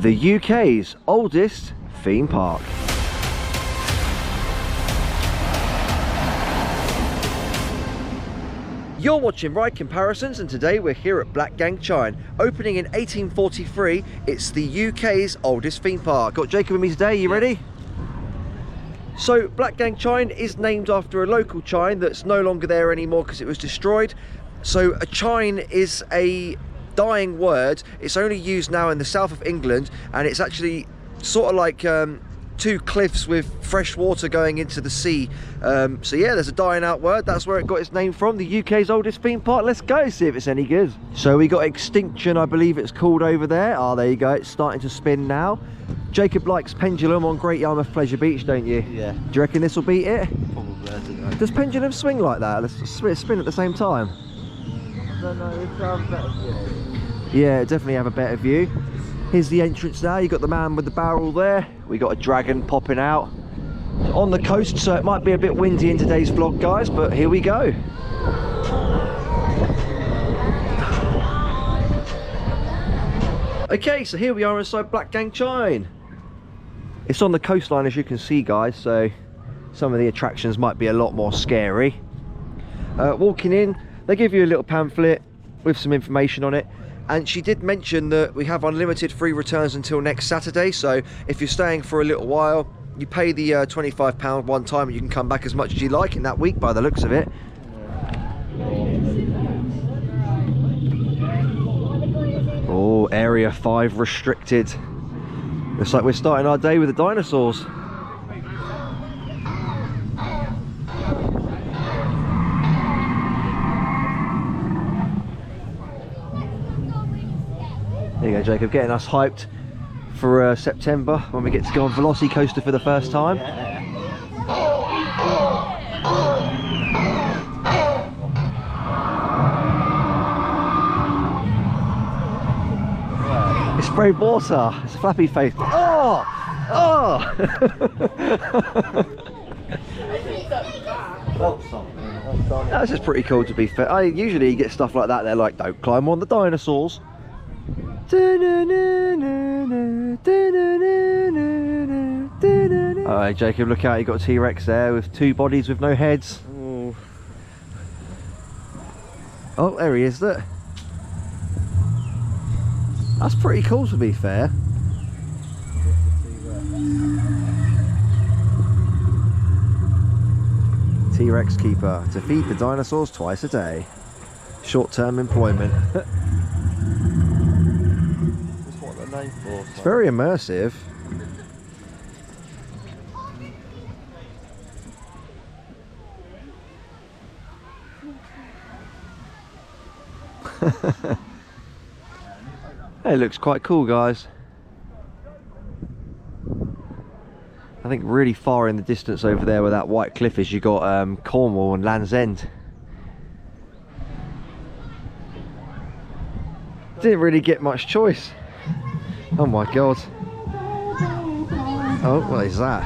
The UK's oldest theme park. You're watching Ride Comparisons, and today we're here at Blackgang Chine. Opening in 1843, it's the UK's oldest theme park. Got Jacob with me today, you ready? So Blackgang Chine is named after a local chine that's no longer there anymore because it was destroyed. So a chine is a dying word. It's only used now in the south of England, and it's actually sort of like two cliffs with fresh water going into the sea. So yeah, there's a dying out word. That's where it got its name from, the UK's oldest theme park. Let's go see if it's any good. So we got Extinction, I believe it's called over there. Oh, there you go, it's starting to spin now. Jacob likes Pendulum on Great Yarmouth Pleasure Beach, don't you? Yeah. Do you reckon this will beat it? Probably, I don't know. Does Pendulum swing like that? Let's spin at the same time. I don't know, it's a better view. Yeah, definitely have a better view. Here's the entrance now. You've got the man with the barrel there. We got a dragon popping out. It's on the coast, so it might be a bit windy in today's vlog, guys, but here we go. Okay, so here we are inside Blackgang Chine. It's on the coastline, as you can see, guys, so some of the attractions might be a lot more scary. Walking in, they give you a little pamphlet with some information on it. And she did mention that we have unlimited free returns until next Saturday. So if you're staying for a little while, you pay the £25 one time and you can come back as much as you like in that week by the looks of it. Oh, Area 5 restricted. Looks like we're starting our day with the dinosaurs. There you go, Jacob, getting us hyped for September when we get to go on Velocicoaster for the first time. Yeah. It's sprayed water. It's a flappy face. Oh! Oh! That's just pretty cool, to be fair. I usually get stuff like that. They're like, don't climb on the dinosaurs. Alright, Jacob, look out, you got a T-Rex there with two bodies with no heads. Ooh. Oh, there he is, look. That's pretty cool, to be fair. T-Rex keeper, to feed the dinosaurs twice a day. Short-term employment. It's very immersive. It looks quite cool, guys. I think really far in the distance over there where that white cliff is, you got Cornwall and Land's End. Didn't really get much choice. Oh my god. Oh, what is that?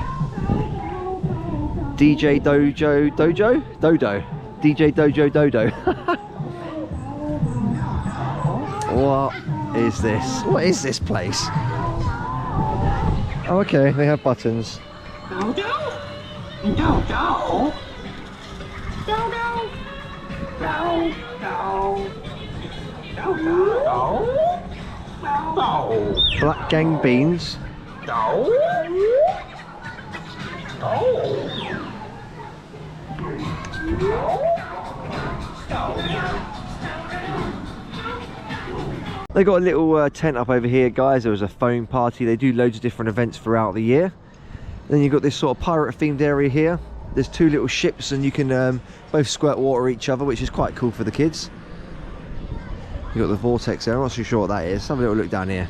DJ Dojo Dojo? Dodo. DJ Dojo Dodo. What is this? What is this place? Oh, okay, they have buttons. Dodo? Dodo? Dodo? Dodo? Dodo? Blackgang beans. They got a little tent up over here, guys. There was a foam party. They do loads of different events throughout the year. Then you've got this sort of pirate themed area here. There's two little ships and you can both squirt water at each other, which is quite cool for the kids. You've got the vortex there. I'm not too sure what that is. Have a little look down here.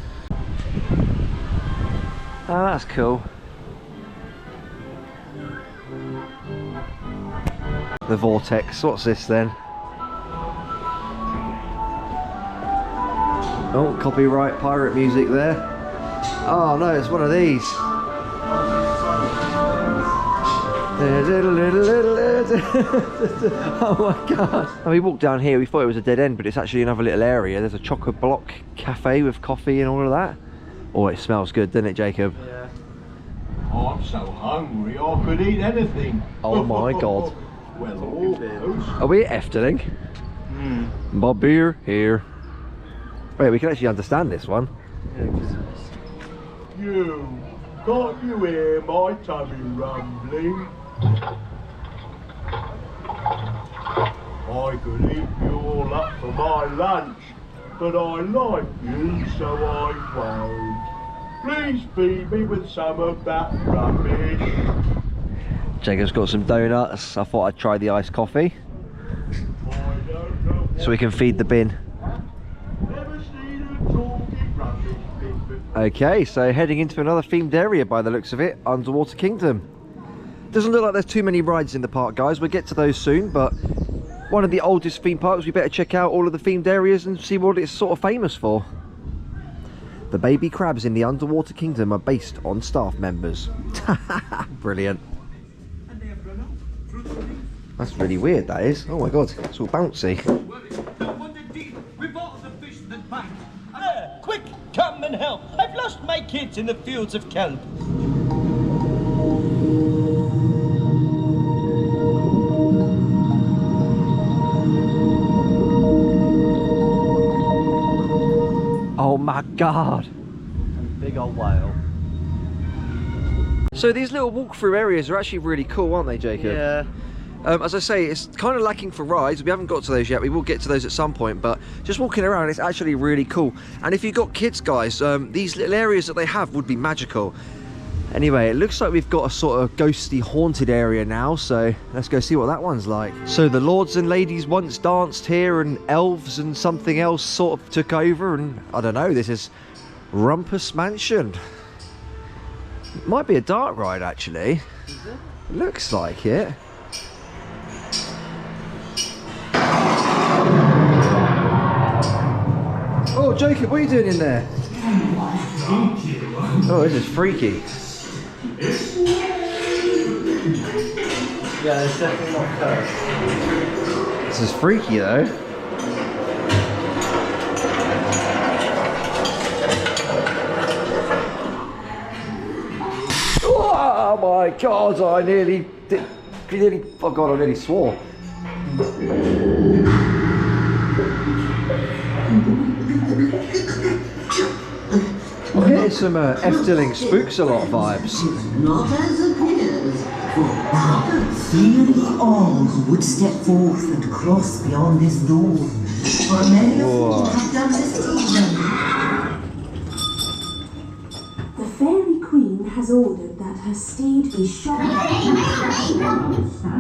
Oh, that's cool. The vortex. What's this then? Oh, copyright pirate music there. Oh no, it's one of these. Oh my god. And we walked down here, we thought it was a dead end, but it's actually another little area. There's a chocolate block cafe with coffee and all of that. Oh, it smells good, doesn't it, Jacob? Yeah. Oh, I'm so hungry, I could eat anything. Oh my God. Well, almost. Are we at Efteling? My beer here. Wait, we can actually understand this one. You, can't you hear my tummy rumbling? I could eat you all up for my lunch, but I like you, so I won't. Please feed me with some of that rubbish. Jacob's got some donuts. I thought I'd try the iced coffee I don't know so we can feed the bin. never seen a talking rubbish bin before. Okay, so heading into another themed area by the looks of it, Underwater Kingdom. Doesn't look like there's too many rides in the park, guys. We'll get to those soon, but one of the oldest theme parks, we better check out all of the themed areas and see what it's sort of famous for. The baby crabs in the Underwater Kingdom are based on staff members. Brilliant. That's really weird, that is. Oh my God, it's all bouncy. Quick, come and help. I've lost my kids in the fields of kelp. Oh my God. Big old whale. So these little walk-through areas are actually really cool, aren't they, Jacob? Yeah. As I say, it's kind of lacking for rides. We haven't got to those yet. We will get to those at some point, but just walking around, it's actually really cool. And if you've got kids, guys, these little areas that they have would be magical. Anyway, it looks like we've got a sort of ghosty, haunted area now, so let's go see what that one's like. So the lords and ladies once danced here, and elves and something else sort of took over, and I don't know, this is Rumpus Mansion. It might be a dark ride, actually. Is it? Looks like it. Oh, Jacob, what are you doing in there? Oh, this is freaky. Yeah, it's definitely not cursed. This is freaky, though. Oh my God, I nearly oh God, I nearly swore. I'm getting some Efteling Spooks a lot vibes. Not as appears, for prophets, fearly all who would step forth and cross beyond this door. For many of Whoa. whom have done this season. The Fairy Queen has ordered that her steed be shot.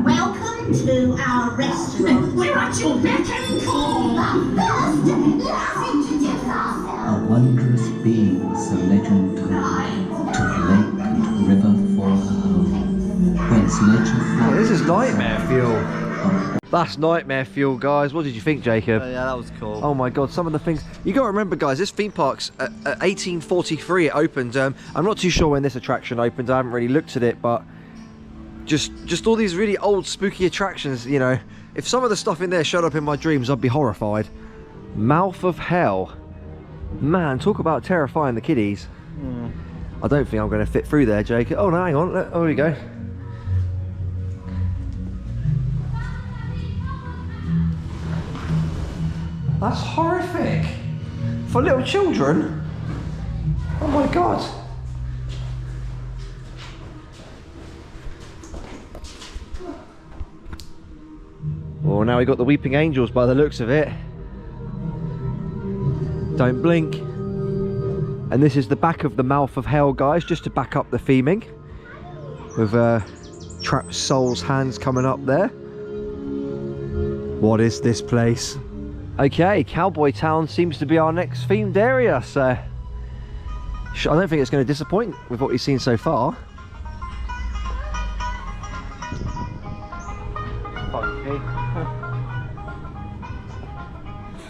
Welcome to our restaurant. We're at your beck and call. But first, let's introduce ourselves. A wondrous being, so legend told, took lake and river for her home, whence nature Oh, flowed. this is nightmare fuel. That's nightmare fuel, guys. What did you think, Jacob? Oh yeah, that was cool. Oh my God, some of the things you got to remember, guys. This theme park's at 1843 it opened. I'm not too sure when this attraction opened. I haven't really looked at it, but just all these really old spooky attractions. You know, if some of the stuff in there showed up in my dreams, I'd be horrified. Mouth of Hell, man, talk about terrifying the kiddies. I don't think I'm going to fit through there, Jacob. Oh no, hang on. Oh, here we go. That's horrific. For little children? Oh my God. Oh, now we got the Weeping Angels by the looks of it. Don't blink. And this is the back of the Mouth of Hell, guys, just to back up the theming. With Trapped Soul's hands coming up there. What is this place? Okay, Cowboy Town seems to be our next themed area, so I don't think it's going to disappoint with what we've seen so far.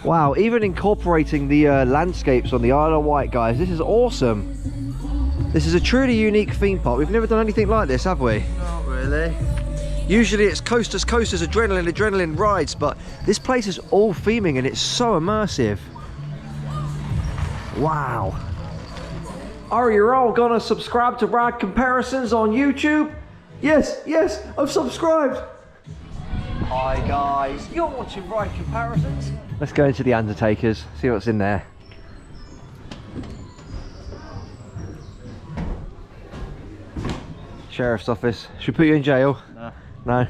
Wow, even incorporating the landscapes on the Isle of Wight, guys, this is awesome. This is a truly unique theme park. We've never done anything like this, have we? Not really. Usually it's coasters, adrenaline rides, but this place is all theming and it's so immersive. Wow. Are you all gonna subscribe to Ride Comparisons on YouTube? Yes, yes, I've subscribed. Hi guys, you're watching Ride Comparisons. Let's go into the Undertakers, see what's in there. Sheriff's office. Should we put you in jail? No. No.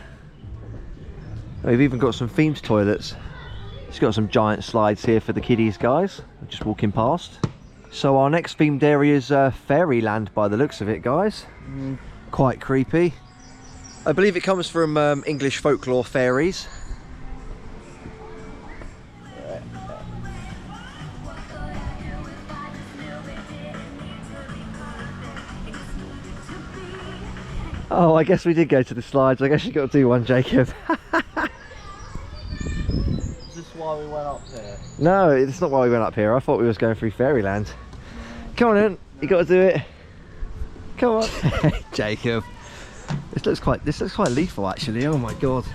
Oh, we've even got some themed toilets. It's got some giant slides here for the kiddies, guys. Just walking past. So our next themed area is Fairyland by the looks of it, guys. Quite creepy. I believe it comes from English folklore fairies. Oh, I guess we did go to the slides. I guess you got to do one, Jacob. Is this why we went up there? No, it's not why we went up here. I thought we was going through Fairyland. Come on in, you got to do it. Come on, Jacob. This looks quite lethal, actually. Oh my god.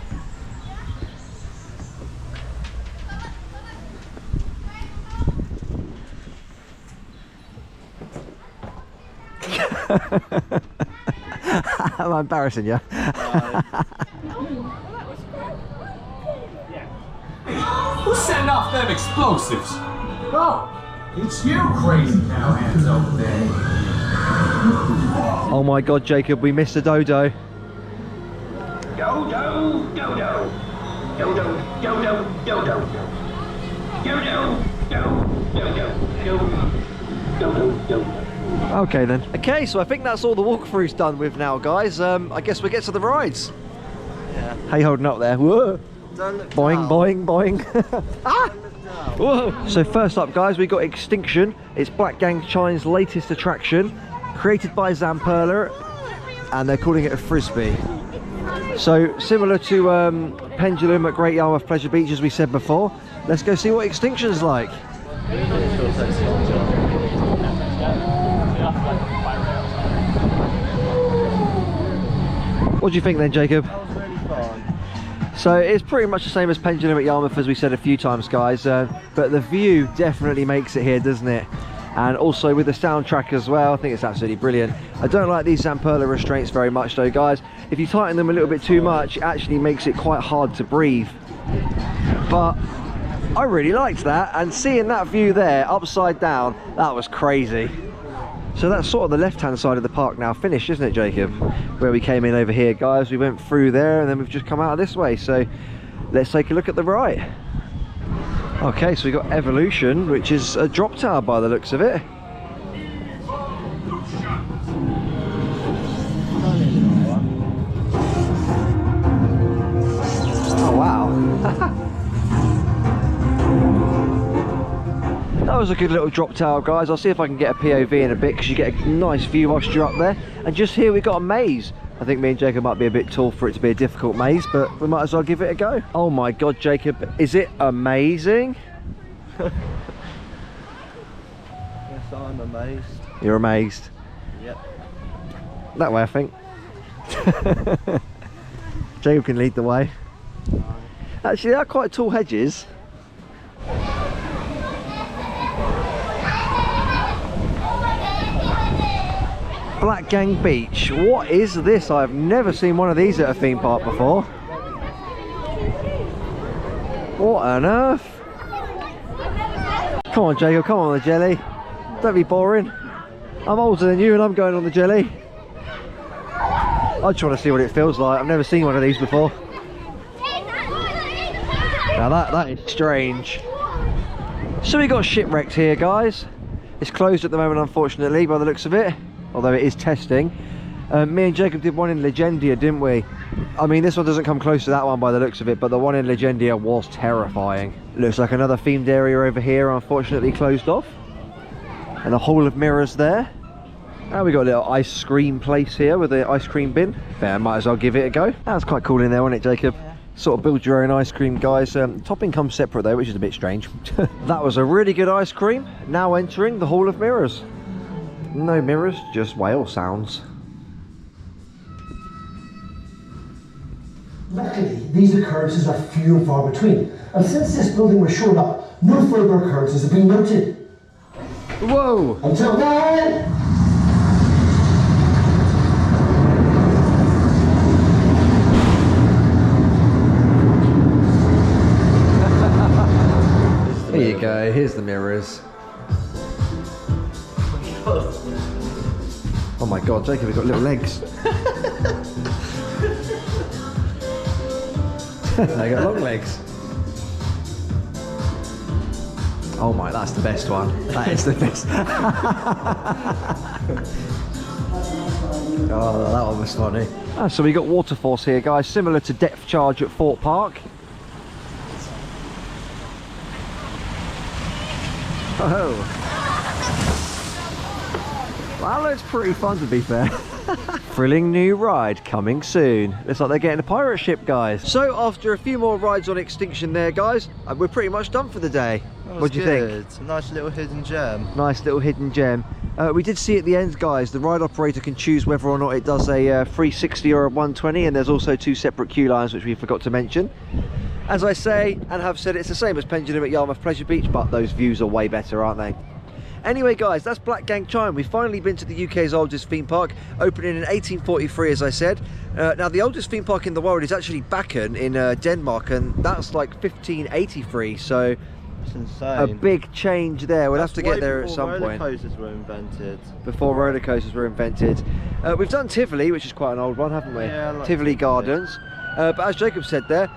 Am I embarrassing you? Who's setting off them explosives? Oh, it's you, crazy cowhands over there. Oh my god, Jacob, we missed a dodo. Dodo, dodo. Dodo, dodo, dodo. Dodo, dodo, dodo, dodo. Okay then. Okay, so I think that's all the walkthroughs done with now, guys. I guess we get to the rides. Yeah. How you holding up there? Whoa. Don't look Boing, down. boing, boing. Ah! Whoa. So first up, guys, we got Extinction. It's Blackgang Chine's latest attraction, created by Zamperla, and they're calling it a frisbee. So similar to Pendulum at Great Yarmouth Pleasure Beach, as we said before. Let's go see what Extinction's like. What do you think then, Jacob? That was really fun. So it's pretty much the same as Pendulum at Yarmouth, as we said a few times, guys, but the view definitely makes it here, doesn't it? And also with the soundtrack as well, I think it's absolutely brilliant. I don't like these Zamperla restraints very much though, guys. If you tighten them a little bit too much, it actually makes it quite hard to breathe. But I really liked that, and seeing that view there upside down, that was crazy. So that's sort of the left-hand side of the park now finished, isn't it, Jacob? Where we came in over here, guys. We went through there and then we've just come out this way. So let's take a look at the right. Okay, so we got Evolution, which is a drop tower by the looks of it. Oh wow. That was a good little drop tower, guys. I'll see if I can get a POV in a bit, because you get a nice view whilst you're up there. And just here we got a maze. I think me and Jacob might be a bit tall for it to be a difficult maze, but we might as well give it a go. Oh my god, Jacob, is it amazing? Yes, I'm amazed. You're amazed. Yep. That way, I think. Jacob can lead the way. Actually, they're quite tall hedges. Blackgang Beach. What is this? I've never seen one of these at a theme park before. What on earth? Come on, Jacob, come on the jelly. Don't be boring. I'm older than you and I'm going on the jelly. I just want to see what it feels like. I've never seen one of these before. Now that is strange. So we got Shipwrecked here, guys. It's closed at the moment, unfortunately, by the looks of it. Although it is testing. Me and Jacob did one in Legendia, didn't we? I mean, this one doesn't come close to that one by the looks of it, but the one in Legendia was terrifying. Looks like another themed area over here, unfortunately closed off. And a hall of mirrors there. And we got a little ice cream place here with the ice cream bin. There, might as well give it a go. That's quite cool in there, wasn't it, Jacob? Yeah. Sort of build your own ice cream, guys. Topping comes separate though, which is a bit strange. That was a really good ice cream. Now entering the hall of mirrors. No mirrors, just whale sounds. Luckily, these occurrences are few and far between, and since this building was shored up, no further occurrences have been noted. Whoa! Until then, Okay, here's the mirrors. Oh my god, Jacob, you've got little legs. They got long legs. Oh my, that's the best one. That is the best. Oh, that one was funny. So we got water force here, guys, similar to depth charge at Fort Park. Oh. Well, that looks pretty fun, to be fair. Thrilling new ride coming soon. Looks like they're getting a pirate ship, guys. So after a few more rides on Extinction there, guys, we're pretty much done for the day. What do you think? It's a nice little hidden gem. Nice little hidden gem. We did see at the end, guys, the ride operator can choose whether or not it does a 360 or a 120, and there's also 2 separate queue lines, which we forgot to mention. As I say, and have said, it's the same as Pendulum at Yarmouth Pleasure Beach, but those views are way better, aren't they? Anyway, guys, that's Blackgang Chine. We've finally been to the UK's oldest theme park, opening in 1843, as I said. Now, the oldest theme park in the world is actually Blackgang in Denmark, and that's like 1583, so it's insane. A big change there. We'll have to get there at some point. Before roller coasters were invented. Before roller coasters were invented. We've done Tivoli, which is quite an old one, haven't we? Yeah, I like Tivoli Gardens. But as Jacob said there,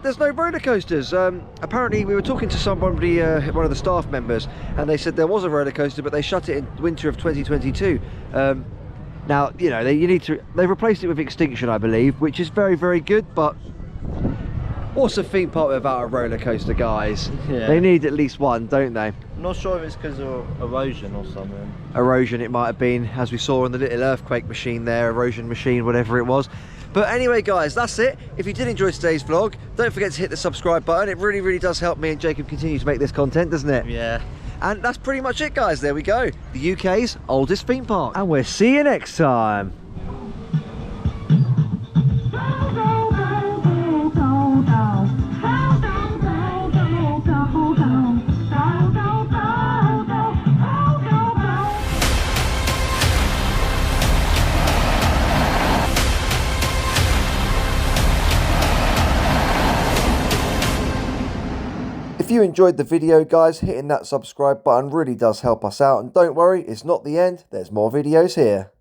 there's no roller coasters. Apparently we were talking to somebody, one of the staff members, and they said there was a roller coaster, but they shut it in winter of 2022. Now, you know, they've replaced it with Extinction, I believe, which is very, very good, but what's a theme park without a roller coaster, guys? Yeah. They need at least one, don't they? I'm not sure if it's because of erosion or something. Erosion, it might have been, as we saw on the little earthquake machine there, erosion machine, whatever it was. But anyway, guys, that's it. If you did enjoy today's vlog, don't forget to hit the subscribe button. It really, really does help me and Jacob continue to make this content, doesn't it? Yeah. And that's pretty much it, guys. There we go. The UK's oldest theme park. And we'll see you next time. If you enjoyed the video, guys, hitting that subscribe button really does help us out. And don't worry, it's not the end. There's more videos here.